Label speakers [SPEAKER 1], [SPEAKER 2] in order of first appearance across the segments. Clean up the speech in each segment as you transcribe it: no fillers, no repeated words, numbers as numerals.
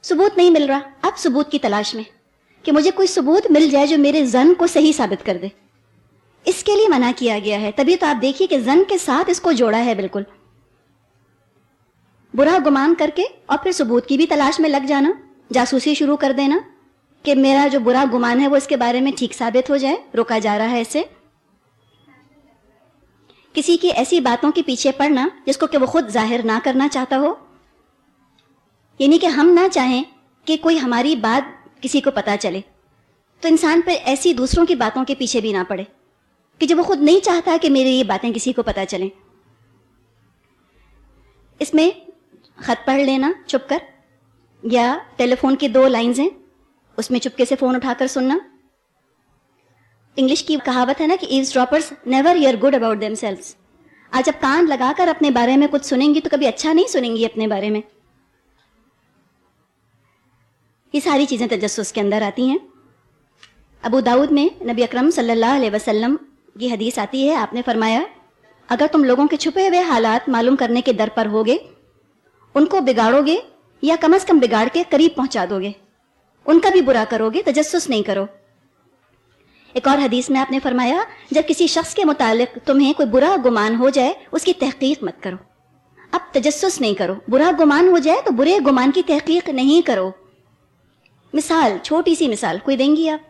[SPEAKER 1] ثبوت نہیں مل رہا، اب ثبوت کی تلاش میں کہ مجھے کوئی ثبوت مل جائے جو میرے ظن کو صحیح ثابت کر دے. اس کے لیے منع کیا گیا ہے. تبھی تو آپ دیکھیے کہ ظن کے ساتھ اس کو جوڑا ہے بالکل. برا گمان کر کے اور پھر ثبوت کی بھی تلاش میں لگ جانا، جاسوسی شروع کر دینا کہ میرا جو برا گمان ہے وہ اس کے بارے میں ٹھیک ثابت ہو جائے. روکا جا رہا ہے اس سے. کسی کی ایسی باتوں کے پیچھے پڑنا جس کو کہ وہ خود ظاہر نہ کرنا چاہتا ہو، یعنی کہ ہم نہ چاہیں کہ کوئی ہماری بات کسی کو پتہ چلے، تو انسان پہ ایسی دوسروں کی باتوں کے پیچھے بھی نہ پڑے کہ جب وہ خود نہیں چاہتا کہ میری یہ باتیں کسی کو پتہ چلیں. اس میں خط پڑھ لینا چھپ کر، یا ٹیلی فون کی 2 لائنز ہیں اس میں چپکے سے فون اٹھا کر سننا. انگلش کی کہاوت ہے نا کہ eavesdroppers never hear good about themselves. آج جب کان لگا کر اپنے بارے میں کچھ سنیں گی تو کبھی اچھا نہیں سنیں گی اپنے بارے میں. یہ ساری چیزیں تجسس کے اندر آتی ہیں. ابو داؤد میں نبی اکرم صلی اللہ علیہ وسلم کی حدیث آتی ہے، آپ نے فرمایا اگر تم لوگوں کے چھپے ہوئے حالات معلوم کرنے کے در پر ہوگے، ان کو بگاڑو گے یا کم از کم بگاڑ کے قریب پہنچا دو گے، ان کا بھی برا کرو گے، تجسس نہیں کرو. ایک اور حدیث میں آپ نے فرمایا جب کسی شخص کے متعلق تمہیں کوئی برا گمان ہو جائے اس کی تحقیق مت کرو. اب تجسس نہیں کرو. برا گمان ہو جائے تو برے گمان کی تحقیق نہیں کرو. مثال، چھوٹی سی مثال کوئی دیں گی آپ؟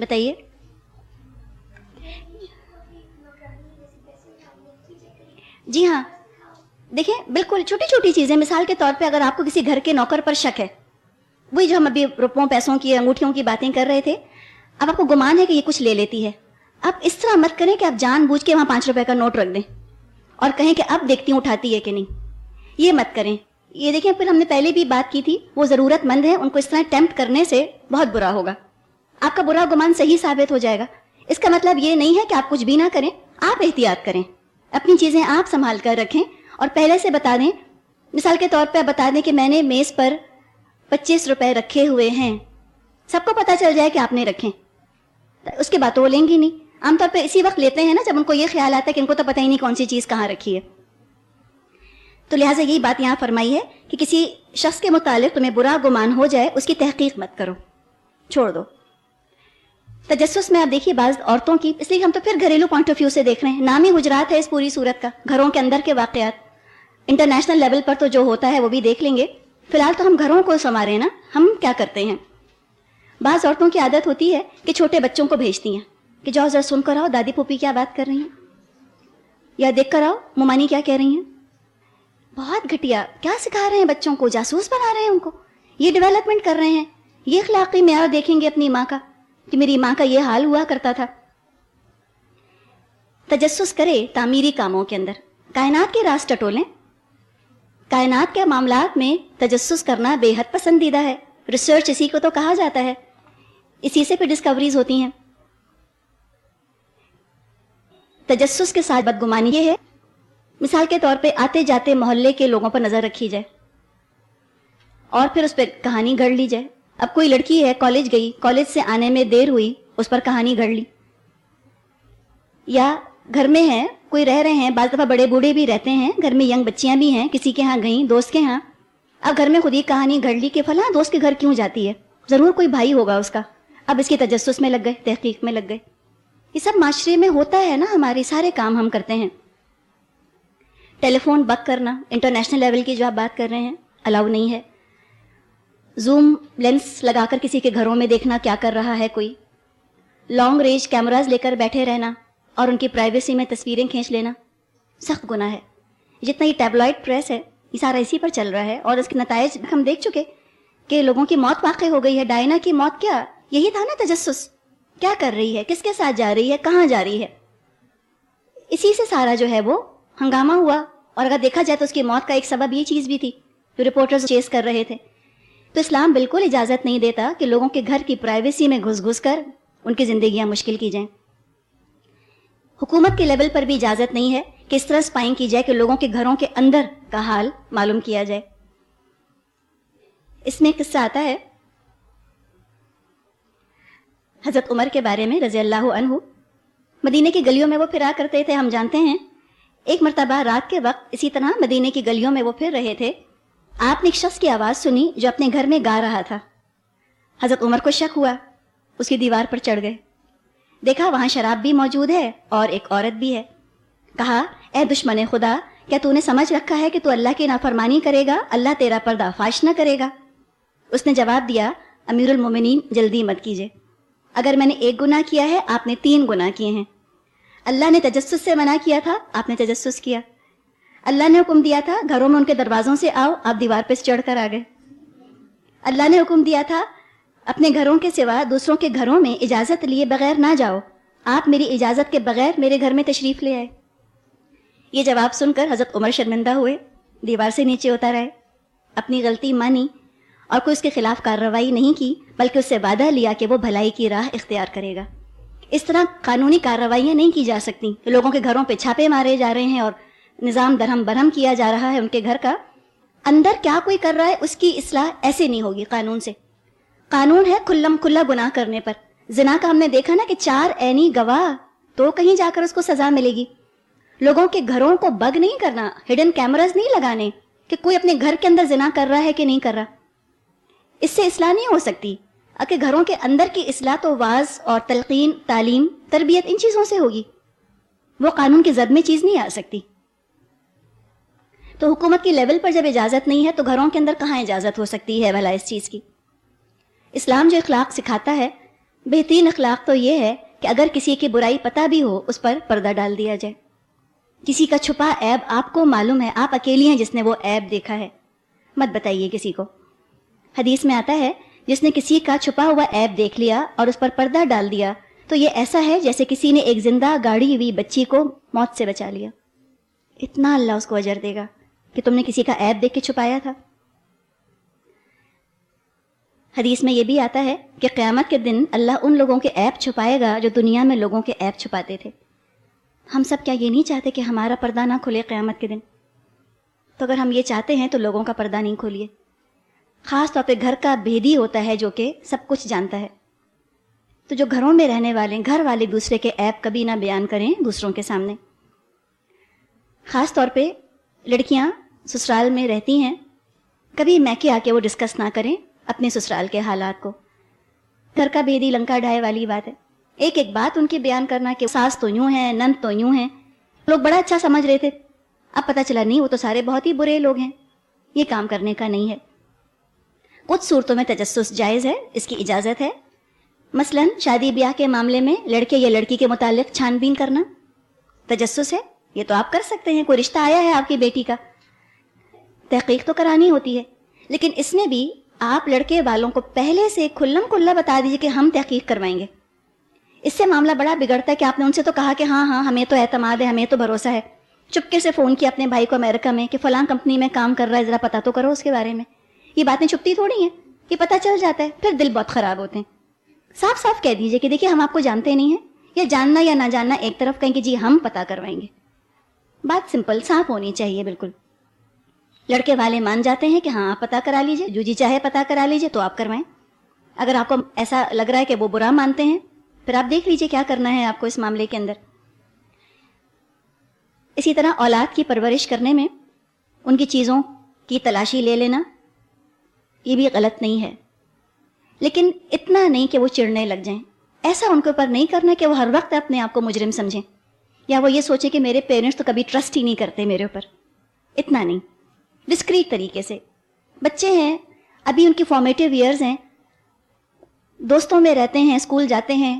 [SPEAKER 1] بتائیے. جی ہاں، دیکھیں بالکل چھوٹی چھوٹی چیزیں. مثال کے طور پہ اگر آپ کو کسی گھر کے نوکر پر شک ہے، وہی جو ہم ابھی روپوں پیسوں کی انگوٹھیوں کی باتیں کر رہے تھے، اب آپ کو گمان ہے کہ یہ کچھ لے لیتی ہے. اب اس طرح مت کریں کہ آپ جان بوجھ کے وہاں 5 روپے کا نوٹ رکھ دیں اور کہیں کہ اب دیکھتی ہوں اٹھاتی ہے کہ نہیں. یہ مت کریں. یہ دیکھیں پھر ہم نے پہلے بھی بات کی تھی، وہ ضرورت مند ہے، ان کو اس طرح ٹیمپٹ کرنے سے بہت برا ہوگا. آپ کا برا گمان صحیح ثابت ہو جائے گا. اس کا مطلب یہ نہیں ہے کہ آپ کچھ بھی نہ کریں، آپ احتیاط کریں، اپنی چیزیں آپ سنبھال کر رکھیں اور پہلے سے بتا دیں. مثال کے طور پہ بتا دیں کہ میں نے میز پر 25 روپے رکھے ہوئے ہیں، سب کو پتا چل جائے کہ آپ نے رکھے. اس کے بعد تو وہ لیں گی نہیں. عام طور پہ اسی وقت لیتے ہیں نا جب ان کو یہ خیال آتا ہے کہ ان کو تو پتہ ہی نہیں کون سی چیز کہاں رکھی ہے. تو لہٰذا یہی بات یہاں فرمائی ہے کہ کسی شخص کے متعلق تمہیں برا گمان ہو جائے اس کی تحقیق مت کرو، چھوڑ دو. تجسس میں آپ دیکھیے بعض عورتوں کی، اس لیے ہم تو پھر گھریلو پوائنٹ آف ویو سے دیکھ رہے ہیں، نام ہی حجرات ہے اس پوری صورت کا، گھروں کے اندر کے واقعات. انٹرنیشنل لیول پر تو جو ہوتا ہے وہ بھی دیکھ لیں گے. فی الحال تو ہم گھروں کو سنواریں نا. ہم کیا کرتے ہیں، بعض عورتوں کی عادت ہوتی ہے کہ چھوٹے بچوں کو بھیجتی ہیں کہ جاؤ ذرا سن کر آؤ دادی پھوپھی کیا بات کر رہی ہیں، یا دیکھ کر آؤ ممانی کیا کہہ رہی ہیں. بہت گھٹیا. کیا سکھا رہے ہیں بچوں کو؟ جاسوس بنا رہے ہیں ان کو. یہ ڈیولپمنٹ کر رہے ہیں. یہ اخلاقی معیار دیکھیں گے اپنی ماں کا کہ میری ماں کا یہ حال ہوا کرتا تھا. تجسس کرے تعمیری کاموں کے اندر، کائنات کے راز ٹٹولیں. کائنات کے معاملات میں تجسس کرنا بے حد پسندیدہ ہے. ریسرچ اسی کو تو کہا جاتا ہے، اسی سے پھر ڈسکوریز ہوتی ہیں. تجسس کے ساتھ بدگمانی یہ ہے، مثال کے طور پہ آتے جاتے محلے کے لوگوں پر نظر رکھی جائے اور پھر اس پہ کہانی گھڑ لی جائے. اب کوئی لڑکی ہے کالج گئی، کالج سے آنے میں دیر ہوئی، اس پر کہانی گھڑ لی. یا گھر میں ہے کوئی رہ رہے ہیں، بعض دفعہ بڑے بوڑھے بھی رہتے ہیں گھر میں، ینگ بچیاں بھی ہیں، کسی کے ہاں گئیں دوست کے ہاں. اب گھر میں خود ہی کہانی گھڑ لی کہ فلاں دوست کے گھر کیوں جاتی ہے، ضرور کوئی بھائی ہوگا اس کا. اب اس کی تجسس میں لگ گئے، تحقیق میں لگ گئے. یہ سب معاشرے میں ہوتا ہے نا، ہمارے سارے کام ہم کرتے ہیں. ٹیلی فون بک کرنا انٹرنیشنل لیول کی جو آپ بات کر رہے ہیں الاؤ نہیں ہے. زوم لینس لگا کر کسی کے گھروں میں دیکھنا کیا کر رہا ہے کوئی. لانگ رینج کیمراز لے کر بیٹھے رہنا اور ان کی پرائیویسی میں تصویریں کھینچ لینا سخت گناہ ہے. جتنا یہ ٹیبلائڈ پریس ہے یہ سارا اسی پر چل رہا ہے اور اس کے نتائج ہم دیکھ چکے کہ لوگوں کی موت واقع ہو گئی ہے. ڈائنا کی موت کیا یہی تھا نا تجسس. کیا کر رہی ہے، کس کے ساتھ جا رہی ہے، کہاں جا رہی ہے، اسی سے سارا جو ہے وہ ہنگامہ ہوا. اور اگر دیکھا جائے تو اس کی موت کا ایک سبب یہ چیز بھی تھی جو رپورٹرز چیز کر رہے تھے. تو اسلام بالکل اجازت نہیں دیتا کہ لوگوں کے گھر کی پرائیویسی میں گھس گھس کر ان کی زندگیاں مشکل کی جائیں. حکومت کے لیول پر بھی اجازت نہیں ہے کہ اس طرح اسپائنگ کی جائے کہ لوگوں کے گھروں کے اندر کا حال معلوم کیا جائے. اس میں قصہ آتا ہے حضرت عمر کے بارے میں رضی اللہ عنہ. مدینے کی گلیوں میں وہ پھرا کرتے تھے، ہم جانتے ہیں. ایک مرتبہ رات کے وقت اسی طرح مدینے کی گلیوں میں وہ پھر رہے تھے آپ نے ایک شخص کی آواز سنی جو اپنے گھر میں گا رہا تھا. حضرت عمر کو شک ہوا, اس کی دیوار پر چڑھ گئے, دیکھا وہاں شراب بھی موجود ہے اور ایک عورت بھی ہے. کہا, اے دشمن خدا, کیا تو نے سمجھ رکھا ہے کہ تو اللہ کی نافرمانی کرے گا, اللہ تیرا پردہ فاش نہ کرے گا؟ اس نے جواب دیا, امیر المومنین جلدی مت کیجیے, اگر میں نے ایک گناہ کیا ہے آپ نے 3 گناہ کیے ہیں. اللہ نے تجسس سے منع کیا تھا, آپ نے تجسس کیا. اللہ نے حکم دیا تھا گھروں میں ان کے دروازوں سے آؤ, آپ دیوار پہ چڑھ کر آ گئے. اللہ نے حکم دیا تھا اپنے گھروں کے سوا دوسروں کے گھروں میں اجازت لیے بغیر نہ جاؤ, آپ میری اجازت کے بغیر میرے گھر میں تشریف لے آئے. یہ جواب سن کر حضرت عمر شرمندہ ہوئے, دیوار سے نیچے اتر آئے, اپنی غلطی مانی اور کوئی اس کے خلاف کارروائی نہیں کی, بلکہ اس سے وعدہ لیا کہ وہ بھلائی کی راہ اختیار کرے گا. اس طرح قانونی کارروائیاں نہیں کی جا سکتی. لوگوں کے گھروں پہ چھاپے مارے جا رہے ہیں اور نظام درہم برہم کیا جا رہا ہے ان کے گھر کا. اندر کیا کوئی کر رہا ہے اس کی اصلاح ایسے نہیں ہوگی قانون سے. قانون ہے کھلم کھلا گناہ کرنے پر. زنا کا ہم نے دیکھا نا کہ 4 عینی گواہ, تو کہیں جا کر اس کو سزا ملے گی. لوگوں کے گھروں کو بگ نہیں کرنا, ہڈن کیمراز نہیں لگانے کہ کوئی اپنے گھر کے اندر زنا کر رہا ہے کہ نہیں کر رہا. اس سے اصلاح نہیں ہو سکتی. اگر گھروں کے اندر کی اصلاح تو واعظ اور تلقین, تعلیم, تربیت, ان چیزوں سے ہوگی. وہ قانون کی زد میں چیز نہیں آ سکتی. تو حکومت کی لیول پر جب اجازت نہیں ہے تو گھروں کے اندر کہاں اجازت ہو سکتی ہے بھلا اس چیز کی؟ اسلام جو اخلاق سکھاتا ہے, بہترین اخلاق تو یہ ہے کہ اگر کسی کی برائی پتہ بھی ہو اس پر پردہ ڈال دیا جائے. کسی کا چھپا عیب آپ کو معلوم ہے, آپ اکیلی ہیں جس نے وہ عیب دیکھا ہے, مت بتائیے کسی کو. حدیث میں آتا ہے جس نے کسی کا چھپا ہوا عیب دیکھ لیا اور اس پر پردہ ڈال دیا تو یہ ایسا ہے جیسے کسی نے ایک زندہ گاڑی ہوئی بچی کو موت سے بچا لیا. اتنا اللہ اس کو اجر دے گا کہ تم نے کسی کا عیب دیکھ کے چھپایا تھا. حدیث میں یہ بھی آتا ہے کہ قیامت کے دن اللہ ان لوگوں کے عیب چھپائے گا جو دنیا میں لوگوں کے عیب چھپاتے تھے. ہم سب کیا یہ نہیں چاہتے کہ ہمارا پردہ نہ کھلے قیامت کے دن؟ تو اگر ہم یہ چاہتے ہیں تو لوگوں کا پردہ نہیں کھولیے. خاص طور پہ گھر کا بھیدی ہوتا ہے جو کہ سب کچھ جانتا ہے. تو جو گھروں میں رہنے والے, گھر والے دوسرے کے عیب کبھی نہ بیان کریں دوسروں کے سامنے. خاص طور پہ لڑکیاں سسرال میں رہتی ہیں, کبھی میکے آ کے وہ ڈسکس نہ کریں اپنے سسرال کے حالات کو. گھر کا بھیدی لنکا ڈھائے والی بات ہے. ایک ایک بات ان کی بیان کرنا کہ ساس تو یوں ہیں, نند تو یوں ہیں. لوگ بڑا اچھا سمجھ رہے تھے, اب پتہ چلا نہیں, وہ تو سارے بہت ہی برے لوگ ہیں. یہ کام کرنے کا نہیں ہے. کچھ صورتوں میں تجسس جائز ہے, اس کی اجازت ہے. مثلا شادی بیاہ کے معاملے میں لڑکے یا لڑکی کے متعلق چھان بین کرنا تجسس ہے, یہ تو آپ کر سکتے ہیں. کوئی رشتہ آیا ہے آپ کی بیٹی کا, تحقیق تو کرانی ہوتی ہے, لیکن اس میں بھی آپ لڑکے والوں کو پہلے سے کھلم کھلا بتا دیجیے کہ ہم تحقیق کروائیں گے. اس سے معاملہ بڑا بگڑتا ہے کہ آپ نے ان سے تو کہا کہ ہاں ہاں ہمیں تو اعتماد ہے, ہمیں تو بھروسہ ہے. چپکے سے فون کیا اپنے بھائی کو امریکہ میں کہ فلاں کمپنی میں کام کر رہا ہے, ذرا پتا تو کرو اس کے بارے میں. یہ باتیں چھپتی تھوڑی ہیں, یہ پتہ چل جاتا ہے, پھر دل بہت خراب ہوتے ہیں. صاف صاف کہہ دیجیے کہ دیکھیے ہم آپ کو جانتے نہیں ہیں, یا جاننا یا نہ جاننا ایک طرف کہیں کہ جی ہم پتہ کروائیں گے. بات سمپل صاف ہونی چاہیے بالکل. لڑکے والے مان جاتے ہیں کہ ہاں آپ پتہ کرا لیجیے, جو جی چاہے پتہ کرا لیجیے, تو آپ کروائیں. اگر آپ کو ایسا لگ رہا ہے کہ وہ برا مانتے ہیں, پھر آپ دیکھ لیجیے کیا کرنا ہے آپ کو اس معاملے کے اندر. اسی طرح اولاد کی پرورش کرنے میں ان کی چیزوں کی تلاشی لے لینا یہ بھی غلط نہیں ہے, لیکن اتنا نہیں کہ وہ چڑنے لگ جائیں. ایسا ان کے اوپر نہیں کرنا کہ وہ ہر وقت اپنے آپ کو مجرم سمجھیں, یا وہ یہ سوچیں کہ میرے پیرنٹس تو کبھی ٹرسٹ ہی نہیں کرتے میرے اوپر. اتنا نہیں, ڈسکریٹ طریقے سے. بچے ہیں, ابھی ان کی فارمیٹیو ایئرز ہیں, دوستوں میں رہتے ہیں, اسکول جاتے ہیں,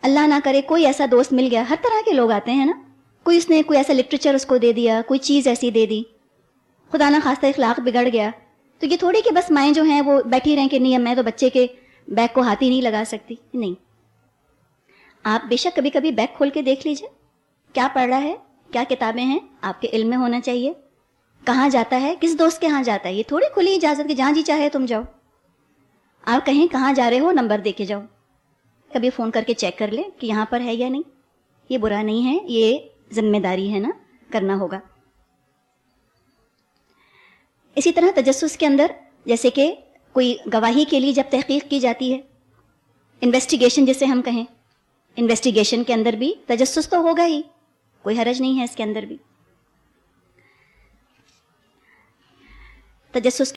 [SPEAKER 1] اللہ نہ کرے کوئی ایسا دوست مل گیا. ہر طرح کے لوگ آتے ہیں نا, کوئی اس نے کوئی ایسا لٹریچر اس کو دے دیا, کوئی چیز ایسی دے دی, خدا نہ خواستہ اخلاق بگڑ گیا. تو یہ تھوڑی کہ بس مائیں جو ہیں وہ بیٹھی رہیں کہ نہیں میں تو بچے کے بیگ کو ہاتھ ہی نہیں لگا سکتی. نہیں, آپ بے شک کبھی کبھی بیگ کھول کے دیکھ لیجئے کیا پڑھ رہا ہے, کیا کتابیں ہیں, آپ کے علم میں ہونا چاہیے. کہاں جاتا ہے, کس دوست کے ہاں جاتا ہے. یہ تھوڑی کھلی اجازت کہ جہاں جی چاہے تم جاؤ. آپ کہیں کہاں جا رہے ہو نمبر دے کے جاؤ, کبھی فون کر کے چیک کر لیں کہ یہاں پر ہے یا نہیں. یہ برا نہیں ہے, یہ ذمہ داری ہے نا, کرنا ہوگا. اسی طرح تجسس کے اندر جیسے کہ کوئی گواہی کے لیے جب تحقیق کی جاتی ہے, انویسٹیگیشن جسے ہم کہیں, انویسٹیگیشن کے اندر بھی تجسس تو ہوگا ہی, کوئی حرج نہیں ہے اس کے اندر بھی. تجسس